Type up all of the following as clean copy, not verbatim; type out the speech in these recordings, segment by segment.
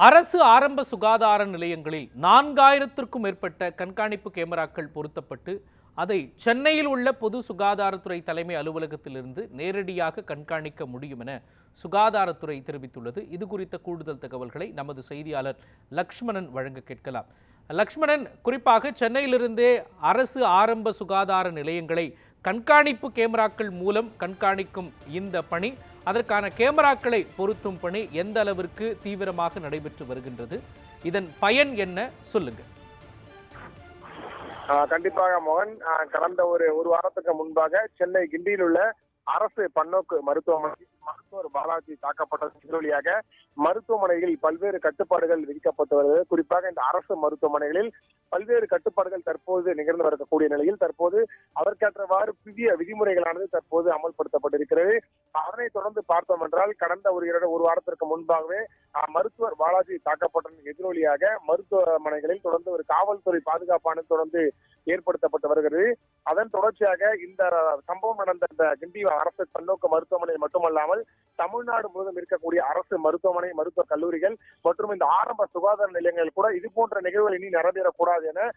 அரசு ஆரம்ப சுகாதார நிலையங்களில் 4000த்திற்கும் மேற்பட்ட கண்காணிப்பு கேமராக்கள் பொருத்தப்பட்டு அதை சென்னையில் உள்ள பொது சுகாதாரத்துறை தலைமை அலுவலகத்திலிருந்து நேரடியாக கண்காணிக்க முடியும் என சுகாதாரத்துறை தெரிவித்துள்ளது. இது குறித்த கூடுதல் தகவல்களை நமது செய்தியாளர் லக்ஷ்மணன் வழங்க கேட்கலாம். லக்ஷ்மணன், குறிப்பாக சென்னையிலிருந்தே அரசு ஆரம்ப சுகாதார நிலையங்களை கண்காணிப்பு கேமராக்கள் மூலம் கண்காணிக்கும் இந்த பணி, அதற்கான கேமராக்களை பொருத்தும் பணி எந்த அளவிற்கு தீவிரமாக நடைபெற்று வருகின்றது? இதன் பயன் என்ன, சொல்லுங்க. கண்டிப்பாக மோகன், கடந்த ஒரு வாரத்துக்கு முன்பாக சென்னை கிண்டியில் உள்ள அரசு பன்னோக்கு மருத்துவமனை மருத்துவர் பாலாஜி தாக்கப்பட்டதன் எதிரொலியாக மருத்துவமனைகளில் பல்வேறு கட்டுப்பாடுகள் விதிக்கப்பட்டு வருகிறது. குறிப்பாக இந்த அரசு மருத்துவமனைகளில் பல்வேறு கட்டுப்பாடுகள் தற்போது நிகழ்ந்து வரக்கூடிய நிலையில் தற்போது அதற்கேற்றவாறு புதிய விதிமுறைகளானது தற்போது அமல்படுத்தப்பட்டிருக்கிறது. அதனை தொடர்ந்து பார்த்தோம் என்றால் கடந்த ஒரு வாரத்திற்கு முன்பாகவே மருத்துவர் பாலாஜி தாக்கப்பட்டதன் எதிரொலியாக மருத்துவமனைகளில் தொடர்ந்து ஒரு காவல்துறை பாதுகாப்பானது தொடர்ந்து ஏற்படுத்தப்பட்டு வருகிறது. அதன் தொடர்ச்சியாக இந்த சம்பவம் நடந்த இந்த கிண்டி அரசு பன்னோக்கு மருத்துவமனை மட்டுமல்லாமல் தமிழ்நாடு முழுவதும் இருக்கக்கூடிய அரசு மருத்துவமனை, மருத்துவக் கல்லூரிகள் மற்றும் இந்த ஆரம்ப சுகாதார நிலையங்கள் கூட இது போன்ற நிகழ்வுகள் இனி நடந்தேறக்கூடாது என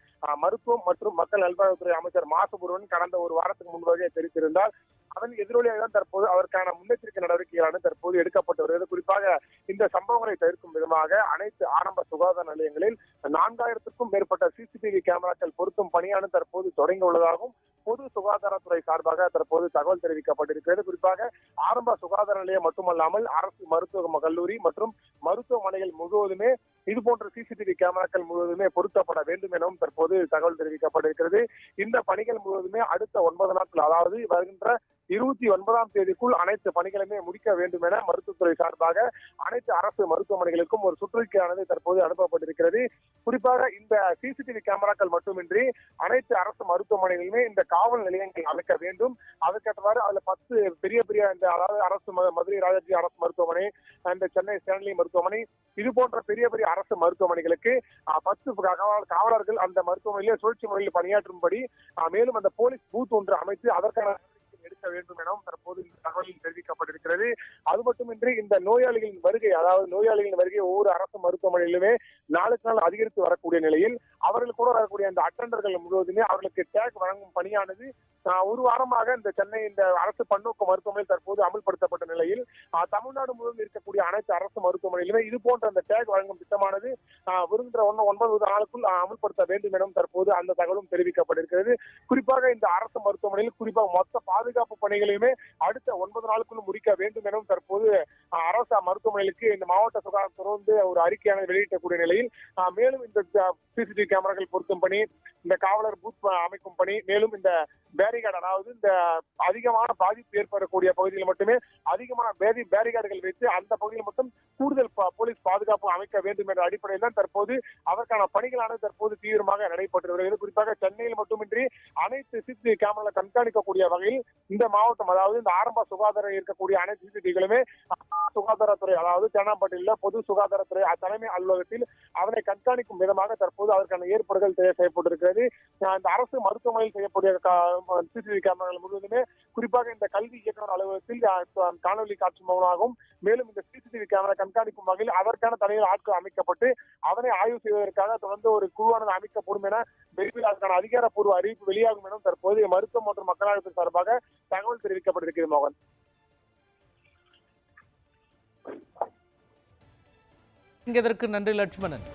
மருத்துவம் மற்றும் மக்கள் நல்வாழ்வுத்துறை அமைச்சர் மா சுப்பிரமணியன் கடந்த ஒரு வாரத்துக்கு முன்பாக தெரிவித்திருந்தார். அதன் எதிரொலியாக தான் தற்போது அதற்கான முன்னெச்சரிக்கை நடவடிக்கைகளான தற்போது எடுக்கப்பட்டு வருகிறது. குறிப்பாக இந்த சம்பவங்களை தவிர்க்கும் விதமாக அனைத்து ஆரம்ப சுகாதார நிலையங்களில் 4000த்திற்கும் மேற்பட்ட சிசிடிவி கேமராக்கள் பொருத்தும் பணியானது தற்போது தொடங்கி உள்ளதாகவும் பொது சுகாதாரத்துறை சார்பாக தற்போது தகவல் தெரிவிக்கப்பட்டிருக்கிறது. குறிப்பாக ஆரம்ப சுகாதார நிலையம் மட்டுமல்லாமல் அரசு மருத்துவ கல்லூரி மற்றும் மருத்துவமனைகள் முழுவதுமே இது போன்ற சிசிடிவி கேமராக்கள் முழுவதுமே பொருத்தப்பட வேண்டும் எனவும் தற்போது தகவல் தெரிவிக்கப்பட்டிருக்கிறது. இந்த பணிகள் முழுவதுமே அடுத்த 9 நாட்கள், அதாவது வருகின்ற 29ஆம் தேதிக்குள் அனைத்து பணிகளுமே முடிக்க வேண்டும் என மருத்துவத்துறை சார்பாக அனைத்து அரசு மருத்துவமனைகளுக்கும் ஒரு சுற்றறிக்கையானது தற்போது அனுப்பப்பட்டிருக்கிறது. குறிப்பாக இந்த சிசிடிவி கேமராக்கள் மட்டுமின்றி அனைத்து அரசு மருத்துவமனைகளுமே இந்த காவல் நிலையங்கள் அமைக்க வேண்டும். அதற்கேற்றவாறு அதுல 10 பெரிய இந்த அதாவது அரசு மதுரை ராஜாஜி அரசு மருத்துவமனை, இந்த சென்னை ஸ்டான்லி மருத்துவமனை, இது போன்ற பெரிய அரசு மருத்துவமனைகளுக்கு 10 காவலர்கள் அந்த மருத்துவமனையிலே சுழற்சி முறையில் பணியாற்றும்படி மேலும் அந்த போலீஸ் பூத் ஒன்று அமைத்து அதற்கான எடுக்க வேண்டும் எனவும் தற்போது இந்த தகவலில் தெரிவிக்கப்பட்டிருக்கிறது. அது மட்டுமின்றி இந்த நோயாளிகளின் வருகை, அதாவது நோயாளிகளின் வருகை ஒவ்வொரு அரசு மருத்துவமனையிலுமே நாளுக்கு நாள் அதிகரித்து வரக்கூடிய நிலையில் அவர்கள் கூட வரக்கூடிய அந்த அட்டெண்டர்கள் முழுவதுமே அவர்களுக்கு டேக் வழங்கும் பணியானது ஒரு வாரமாக இந்த சென்னை இந்த அரசு பன்னோக்கு மருத்துவமனையில் தற்போது அமல்படுத்தப்பட்ட நிலையில் தமிழ்நாடு முழுவதும் இருக்கக்கூடிய அனைத்து அரசு மருத்துவமனையிலுமே இது போன்ற அந்த டேக் வழங்கும் திட்டமானது வருகின்ற 9 நாளுக்குள் அமல்படுத்த வேண்டும் எனவும் தற்போது அந்த தகவலும் தெரிவிக்கப்பட்டிருக்கிறது. குறிப்பாக இந்த அரசு மருத்துவமனையில் குறிப்பாக மொத்த பாதுகாப்பு பணிகளையுமே அடுத்த 9 நாளுக்குள் முடிக்க வேண்டும் எனவும் தற்போது அரசு மருத்துவமனைகளுக்கு இந்த மாவட்ட சுகாதாரத்துறை ஒரு அறிக்கையானது வெளியிட்டக்கூடிய நிலையில் மேலும் இந்த சிசிடிவி கேமராக்கள் பொருத்தும் பணி, இந்த காவலர் பூத் அமைக்கும் பணி, மேலும் இந்த பேரிகார்டு, அதாவது இந்த அதிகமான பாதிப்பு ஏற்படக்கூடிய பகுதியில் மட்டுமே அதிகமான பேரிகார்டுகள் வைத்து அந்த பகுதியில் மட்டும் கூடுதல் போலீஸ் பாதுகாப்பு அமைக்க வேண்டும் என்ற அடிப்படையில் தான் தற்போது அதற்கான பணிகளானது தற்போது தீவிரமாக நடைபெற்று வருகிறது. குறிப்பாக சென்னையில் மட்டுமின்றி அனைத்து சிசிடிவி கேமரா கண்காணிக்கக்கூடிய வகையில் இந்த மாவட்டம், அதாவது இந்த ஆரம்ப சுகாதாரம் இருக்கக்கூடிய அனைத்து சிசிடிவிகளுமே சுகாதாரத்துறை, அதாவது சேனாம்பட்டியில் பொது சுகாதாரத்துறை தலைமை அலுவலகத்தில் அதனை கண்காணிக்கும் விதமாக தற்போது அதற்கான ஏற்பாடுகள் செய்யப்பட்டிருக்கிறது. இந்த அரசு மருத்துவமனையில் செய்யக்கூடிய சிசிடிவி கேமராக்கள் முழுவதுமே குறிப்பாக இந்த கல்வி இயக்குநர் அலுவலகத்தில் காணொலி காட்சி மூலமாகவும் மேலும் இந்த சிசிடிவி கேமரா கண்காணிக்கும் வகையில் அதற்கான தனியார் ஆட்கள் அமைக்கப்பட்டு அதனை ஆய்வு செய்வதற்காக தொடர்ந்து ஒரு குழுவானது அமைக்கப்படும் என விரைவில் அதற்கான அதிகாரப்பூர்வ அறிவிப்பு வெளியாகும் என தற்போது மருத்துவம் மற்றும் மக்கள் நலத்துறை சார்பாக தகவல் தெரிவிக்கப்பட்டிருக்கிறது. மோகன், இதற்கு நன்றி லட்சுமணன்.